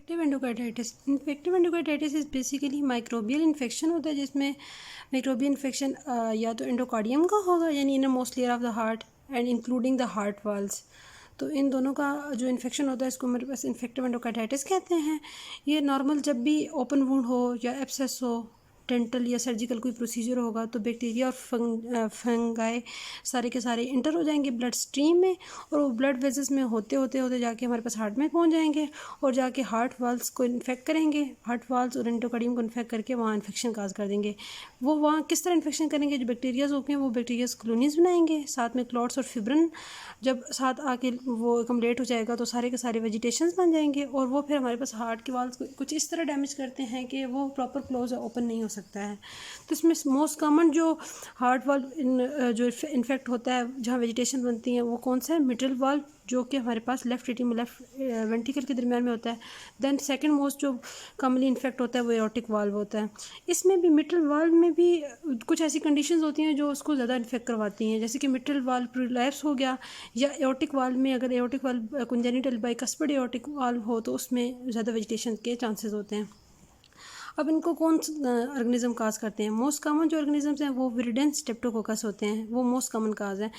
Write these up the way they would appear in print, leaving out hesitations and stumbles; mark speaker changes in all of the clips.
Speaker 1: Infective endocarditis is basically microbial infection होता है, जिसमें माइक्रोबियल इन्फेक्शन या तो एंडोकार्डियम का होगा यानी innermost layer of the heart and including the heart walls. तो इन दोनों का जो इन्फेक्शन होता है इसको मेरे पास इन्फेक्टिव एंडोकार्डाइटिस कहते हैं। ये नॉर्मल जब भी ओपन वुंड हो या एब्सेस हो, डेंटल या सर्जिकल कोई प्रोसीजर होगा तो बैक्टीरिया और फंगाई सारे के सारे इंटर हो जाएंगे ब्लड स्ट्रीम में, और वो ब्लड वेसल्स में होते होते होते जाके हमारे पास हार्ट में पहुंच जाएंगे और जाके हार्ट वाल्स को इन्फेक्ट करेंगे। हार्ट वाल्स और एंडोकार्डियम को इन्फेक्ट करके वहाँ इन्फेक्शन काज कर देंगे। वो वहाँ किस तरह इन्फेक्शन करेंगे, जो बैक्टीरियाज होते हैं वो बैक्टीरियाज कॉलोनीज बनाएंगे, साथ में क्लॉट्स और फिब्रिन जब साथ आके वो कम्प्लीट हो जाएगा तो सारे के सारे वेजिटेशंस बन जाएंगे, और वो फिर हमारे पास हार्ट के वाल्स को कुछ इस तरह डैमेज करते हैं कि वो प्रॉपर क्लोज या ओपन नहीं हो सकता है। तो इसमें मोस्ट कॉमन जो हार्ट वाल्व जो इन्फेक्ट होता है जहाँ वेजिटेशन बनती है वो कौन सा है, मिटल वाल्व, जो कि हमारे पास लेफ्ट एट्रियम लेफ्ट वेंट्रिकल के दरमियान में होता है। देन सेकंड मोस्ट जो कॉमनली इन्फेक्ट होता है वो एओर्टिक वाल्व होता है। इसमें भी मिटल वाल्व में भी कुछ ऐसी कंडीशंस होती हैं जो उसको ज़्यादा इन्फेक्ट करवाती हैं, जैसे कि मिटल वाल्व प्रोलैप्स हो गया, या एओर्टिक वाल्व में अगर aortic valve congenital bicuspid aortic valve हो तो उसमें ज़्यादा वेजिटेशन के चांसेस होते हैं। अब इनको कौन ऑर्गेनिज्म काज करते हैं, मोस्ट कॉमन जो ऑर्गेनिजम्स हैं वो विरिडेंट स्ट्रेप्टोकोकस होते हैं, वो मोस्ट कॉमन काज है।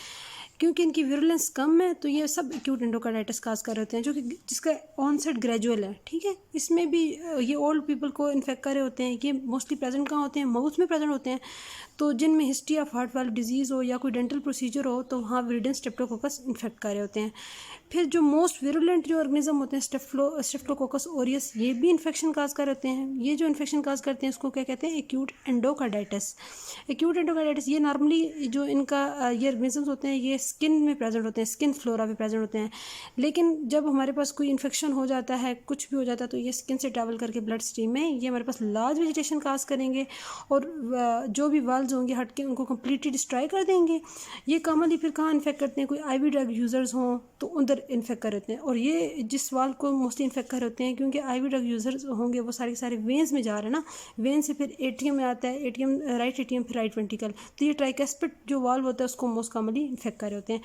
Speaker 1: क्योंकि इनकी विरुलेंस कम है तो ये सब एक्यूट एंडोकार्डाइटिस काज कर रहे होते हैं, जो कि जिसका ऑनसेट ग्रेजुअल है। ठीक है, इसमें भी ये ओल्ड पीपल को इन्फेक्ट कर रहे होते हैं। ये मोस्टली प्रेजेंट कहाँ होते हैं, माउथ में प्रेजेंट होते हैं। तो जिनमें history of heart valve disease हो या कोई डेंटल प्रोसीजर हो तो वहाँ विरिडेंट स्ट्रेप्टोकोकस इन्फेक्ट कर रहे होते हैं। फिर जो मोस्ट विरुलेंट जो ऑर्गेनिज्म होते हैं स्टेफ्लोकोकस ऑरियस, ये भी इन्फेक्शन काज कर होते हैं। ये जो इन्फेक्शन काज करते हैं उसको क्या कहते हैं, एक्यूट एंडोकार्डाइटिस। एक्यूट एंडोकार्डाइटिस ये नॉर्मली जो इनका ये ऑर्गेनिजम्स होते हैं ये स्किन में प्रेजेंट होते हैं, स्किन फ्लोरा में प्रेजेंट होते हैं। लेकिन जब हमारे पास कोई इन्फेक्शन हो जाता है, कुछ भी हो जाता है, तो ये स्किन से ट्रैवल करके ब्लड स्ट्रीम में ये हमारे पास लार्ज वेजिटेशन काज करेंगे और जो भी वाल्व्स होंगे हट के उनको कम्प्लीटली डिस्ट्रॉय कर देंगे। ये कॉमनली फिर कहाँ इन्फेक्ट करते हैं, कोई आईवी ड्रग यूज़र्स हों तो उधर इन्फेक्ट कर होते हैं। और ये जिस वाल्व को मोस्टली इन्फेक्ट कर होते हैं क्योंकि आईवी ड्रग यूज़र्स होंगे वो सारे के सारे वेन्स में जा रहे हैं ना, वेन से फिर एटीएम में आता है, एटीएम राइट एटीएम फिर राइट वेंट्रिकल, तो ये ट्राइकस्पिड जो वाल्व होता है उसको मोस्ट कॉमनली इन्फेक्ट कर रहे होते हैं।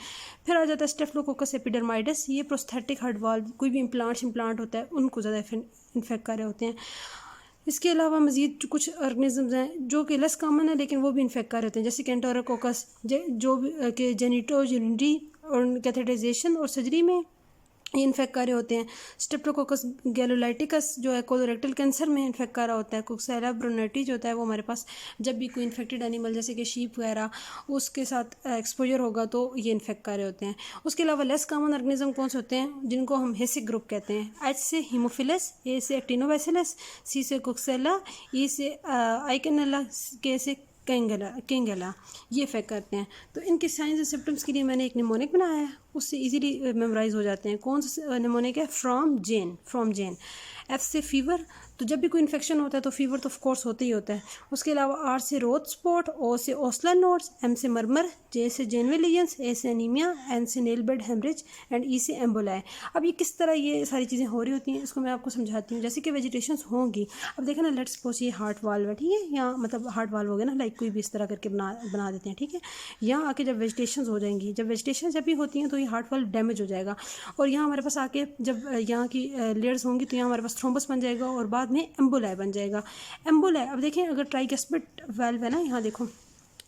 Speaker 1: फिर आ जाता है स्टेफ्लोकोकस एपिडर्माइडस, ये प्रोस्थेटिक हार्ट वाल्व, कोई भी इम्प्लांट होता है उनको ज़्यादा इन्फेक्ट कर रहे होते हैं। इसके अलावा मज़ीद कुछ ऑर्गेनिजम्स हैं जो कि लेस कॉमन है लेकिन वो भी इन्फेक्ट कर रहे हैं, जैसे कैंटोराकोकस जो कि जेनिटोजेनिटी और कैथेटराइजेशन और सर्जरी में ये इन्फेक्ट कर रहे होते हैं। स्ट्रेप्टोकोकस गैलोलाइटिकस जो है कोलोरेक्टल कैंसर में इन्फेक्ट कर रहा होता है। कोक्सेरा ब्रुनेटी जो होता है वो हमारे पास जब भी कोई इन्फेक्टेड एनिमल जैसे कि शीप वगैरह उसके साथ एक्सपोजर होगा तो ये इन्फेक्ट कर रहे होते हैं। उसके अलावा लेस कॉमन ऑर्गेनिज्म कौन से होते हैं, जिनको हम हेसिक ग्रुप कहते हैं। एच से हीमोफिलस, ए से एक्टिनोबैसिलस, सी से कोक्सेला, ई से आइकेनेला, के से केंगेला, ये इफेक्ट करते हैं। तो इनके साइंस एंड सिम्टम्स के लिए मैंने एक निमोनिक बनाया है, उससे इजीली मेमोराइज हो जाते हैं। कौन सा निमोनिक है, फ्रॉम जेन। एफ से फीवर, तो जब भी कोई इन्फेक्शन होता है तो फीवर तो ऑफ कोर्स होता ही होता है। उसके अलावा आर से रोथ स्पॉट, ओ से ओस्लर नोड्स, एम से मरमर, जे से जेनवे लीजन्स, ए से एनीमिया, एन से नेल बेड हेमरेज एंड ई से एम्बोलाई। अब ये किस तरह ये सारी चीज़ें हो रही होती हैं इसको मैं आपको समझाती हूँ। जैसे कि वेजिटेशंस होंगी, अब देखा ना, लेट्स सपोज ये हार्ट वाल्व है, ठीक है, यहाँ मतलब हार्ट वाल्व हो गया ना, लाइक कोई भी इस तरह करके बना देते हैं, ठीक है। यहाँ आके जब वेजिटेशंस हो जाएंगी, जब वेजिटेशन जब भी होती हैं तो ये हार्ट वाल्व डैमेज हो जाएगा, और यहाँ हमारे पास आके जब यहाँ की लेयर्स होंगी तो यहाँ हमारे पास थ्रोम्बस बन जाएगा और बाद में एम्बोलाई बन जाएगा। एम्बोलाई, अब देखें अगर ट्राइकस्पिड वाल्व है ना, यहाँ देखो,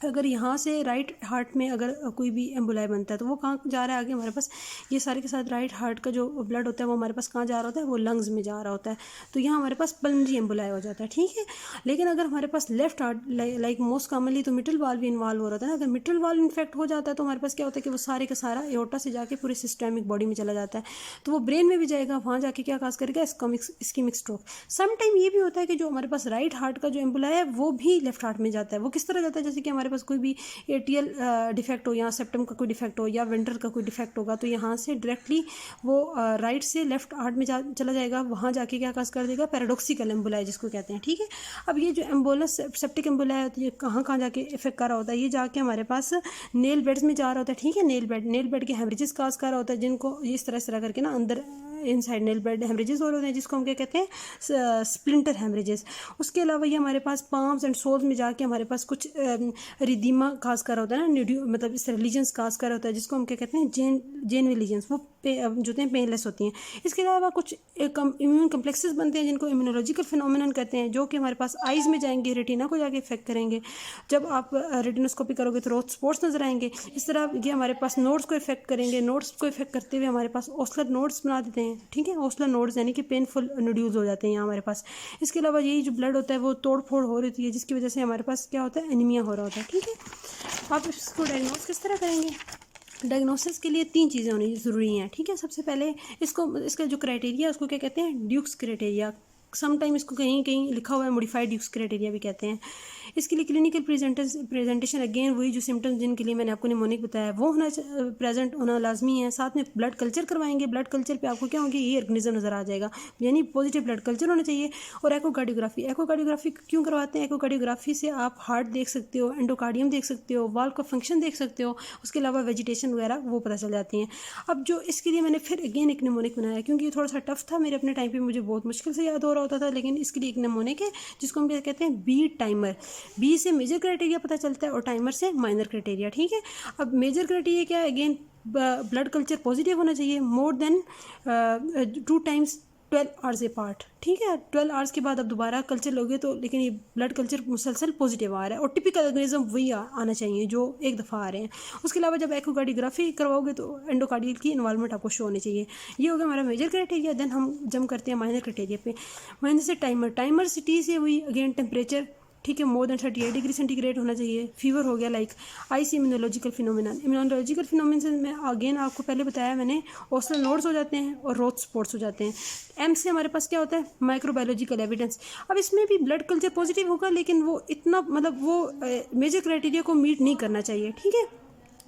Speaker 1: अगर यहाँ से राइट हार्ट में अगर कोई भी एम्बोलाई बनता है तो वो कहाँ जा रहा है आगे हमारे पास, ये सारे के साथ राइट हार्ट का जो ब्लड होता है वो हमारे पास कहाँ जा रहा होता है, वो लंग्स में जा रहा होता है, तो यहाँ हमारे पास पल्मोनरी एम्बोलाई हो जाता है, ठीक है। लेकिन अगर हमारे पास left heart like most commonly तो मिटल वाल्व भी इन्वॉल्व हो रहा है ना, अगर मिटल वाल्व इन्फेक्ट हो जाता है तो हमारे पास क्या होता है कि वो सारे का सारा एओर्टा से जाके पूरे सिस्टमिक बॉडी में चला जाता है, तो वो ब्रेन में भी जाएगा, वहाँ जाके क्या काज करेगा, इस्कीमिक स्ट्रोक। समटाइम ये भी होता है कि जो हमारे पास राइट हार्ट का जो एम्बोलाई है वो भी लेफ्ट हार्ट में जाता है। वो किस तरह जाता है, जैसे कि हमारे पास कोई भी एटीएल डिफेक्ट हो, यहाँ सेप्टम का कोई डिफेक्ट हो या वेंट्रल का कोई डिफेक्ट होगा, तो यहाँ से डायरेक्टली वो राइट से लेफ्ट हार्ट में चला जाएगा, वहाँ जाके क्या काज कर देगा, पैराडॉक्सिकल एम्बोलाई जिसको कहते हैं, ठीक है। अब ये जो एम्बोलस सेप्टिक एम्बोलाई होती है, ये कहाँ जाके इफेक्ट कर रहा होता है, ये जाके हमारे पास नेल बेड्स में जा रहा होता है, ठीक है। नेल बेड के हेमरेजेस काज कर रहा होता है, जिनको इस तरह करके ना अंदर इनसाइड नेल बेड हेमरेजेस हो रहे होते हैं, जिसको हम क्या कहते हैं, स्प्लिंटर हेमरेजेस। उसके अलावा ये हमारे पास पाम्स एंड सोल्स में जाके हमारे पास कुछ रिदीमा काज कर होता है ना, मतलब इस तरह लीजन्स काज कर होता है, जिसको हम क्या कहते हैं, जेनवे लीजन्स। वो जो होते हैं पेनलेस होती हैं। इसके अलावा कुछ इम्यून कम्प्लेक्सेस बनते हैं जिनको इम्यूनोलॉजिकल फिनोमिनन कहते हैं, जो कि हमारे पास आइज़ में जाएंगे, रेटिना को जाके इफेक्ट करेंगे। जब आप रेटिनोस्कोपी करोगे तो रोज स्पॉट्स नजर आएंगे। इस तरह ये हमारे पास नोड्स को इफेक्ट करेंगे। नोड्स को इफेक्ट करते हुए हमारे पास ओस्लर नोड्स बना देते हैं, ठीक है, ओस्लर नोड्स यानी कि पेनफुल नोड्यूल्स हो जाते हैं यहाँ हमारे पास। इसके अलावा यही जो ब्लड होता है वो तोड़ फोड़ हो रही है, जिसकी वजह से हमारे पास क्या होता है, एनीमिया हो रहा होता है, ठीक है। आप इसको डायग्नोस किस तरह करेंगे? डायग्नोसिस के लिए 3 चीज़ें होनी ज़रूरी हैं, ठीक है। सबसे पहले इसका जो क्राइटेरिया है उसको क्या कहते हैं, ड्यूक्स क्राइटेरिया। समटाइम इसको कहीं कहीं लिखा हुआ है मॉडिफाइड ड्यूक्स क्राइटेरिया भी कहते हैं। इसके लिए क्लिनिकल प्रेजेंटेशन अगेन वही जो सिम्टम्स जिनके लिए मैंने आपको निमोनिक बताया वो प्रेजेंट होना लाजमी है। साथ में ब्लड कल्चर करवाएंगे। ब्लड कल्चर पे आपको क्या होगी, ये ऑर्गेनिज्म नज़र आ जाएगा, यानी पॉजिटिव ब्लड कल्चर होना चाहिए। और एकोकार्डियोग्राफी क्यों करवाते हैं? एकोकार्डियोग्राफी से आप हार्ट देख सकते हो, एंडोकार्डियम देख सकते हो, वाल्व का फंक्शन देख सकते हो, उसके अलावा वेजिटेशन वगैरह वो पता चल जाती हैं। अब जो इसके लिए मैंने फिर अगेन एक निमोनिक बनाया, क्योंकि ये थोड़ा सा टफ था मेरे अपने टाइम पे, मुझे बहुत मुश्किल से याद हो रहा होता था, लेकिन इसके लिए एक निमोनिक है जिसको हम कहते हैं बी टाइमर। बी से मेजर क्राइटेरिया पता चलता है और टाइमर से माइनर क्राइटेरिया, ठीक है। अब मेजर क्राइटेरिया क्या है? अगेन ब्लड कल्चर पॉजिटिव होना चाहिए, more than 2 times 12 hours a part, ठीक है। 12 आवर्स के बाद आप दोबारा कल्चर लोगे तो, लेकिन ये ब्लड कल्चर मुसलसल पॉजिटिव आ रहा है और टिपिकल ऑर्गेनिज्म वही आना चाहिए जो एक दफ़ा आ रहे हैं। उसके अलावा जब एकोकार्डियोग्राफी करवाओगे तो एंडोकार्डियल की इन्वॉल्वमेंट आपको शो होनी चाहिए। ये होगा हमारा मेजर क्राइटेरिया। देन हम जम करते हैं माइनर क्राइटेरिया पे। माइनर से टाइमर से टी से हुई अगेन टेम्परेचर, ठीक है, मोर देन 38 डिग्री सेंटीग्रेड होना चाहिए। फीवर हो गया like IC immunological phenomenon. Immunological phenomenon में अगेन आपको पहले बताया मैंने, ओस्लर नोड्स हो जाते हैं और रोथ स्पॉट्स हो जाते हैं। एम से हमारे पास क्या होता है, माइक्रोबायोलॉजिकल एविडेंस। अब इसमें भी ब्लड कल्चर पॉजिटिव होगा, लेकिन वो इतना मतलब वो मेजर क्राइटेरिया को मीट नहीं करना चाहिए, ठीक है।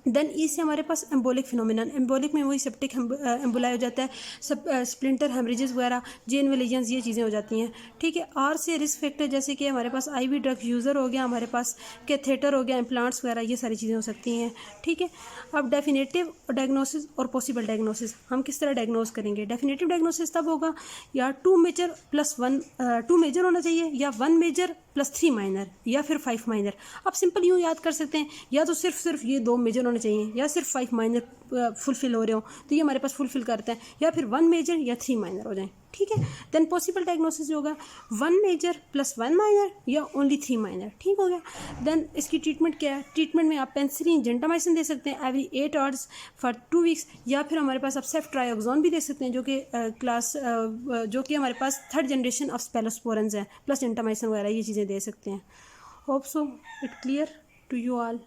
Speaker 1: देन ई से हमारे पास एम्बोलिक फिनोमिनन। एम्बोलिक में वही सेप्टिक एम्बोलाई हो जाता है, स्प्लिंटर हेमरेजेस वगैरह, जेन वेलेजेंस, ये चीज़ें हो जाती हैं, ठीक है। आर से रिस्क फैक्टर, जैसे कि हमारे पास आईवी ड्रग यूज़र हो गया, हमारे पास कैथेटर हो गया, इम्प्लांट्स वगैरह, ये सारी चीज़ें हो सकती हैं, ठीक है। अब डेफिनेटिव डायग्नोसिस और पॉसिबल डायग्नोसिस हम किस तरह डायग्नोस करेंगे? डेफिनेटिव डायग्नोसिस तब होगा या 2 मेजर प्लस 1, 2 मेजर होना चाहिए, या 1 मेजर प्लस 3 माइनर, या फिर 5 माइनर। आप सिंपल यूँ याद कर सकते हैं, या तो सिर्फ ये 2 मेजर होने चाहिए, या सिर्फ 5 माइनर फुलफिल हो रहे हो तो ये हमारे पास फुलफिल करते हैं, या फिर 1 मेजर या 3 माइनर हो जाए, ठीक है। देन पॉसिबल डायग्नोसिस होगा 1 मेजर प्लस 1 माइनर या ओनली 3 माइनर, ठीक हो गया। देन इसकी ट्रीटमेंट क्या है? ट्रीटमेंट में आप पेनिसिलिन, जेंटामाइसिन दे सकते हैं एवरी 8 आवर्स फॉर 2 वीक्स, या फिर हमारे पास आप सेफ्ट्रायोक्सोन भी दे सकते हैं, जो कि हमारे पास 3rd जनरेशन ऑफ स्पेलोस्पोरेंस है, प्लस जेंटामाइसिन वगैरह ये चीज़ें दे सकते हैं। Hope so it clear to you all.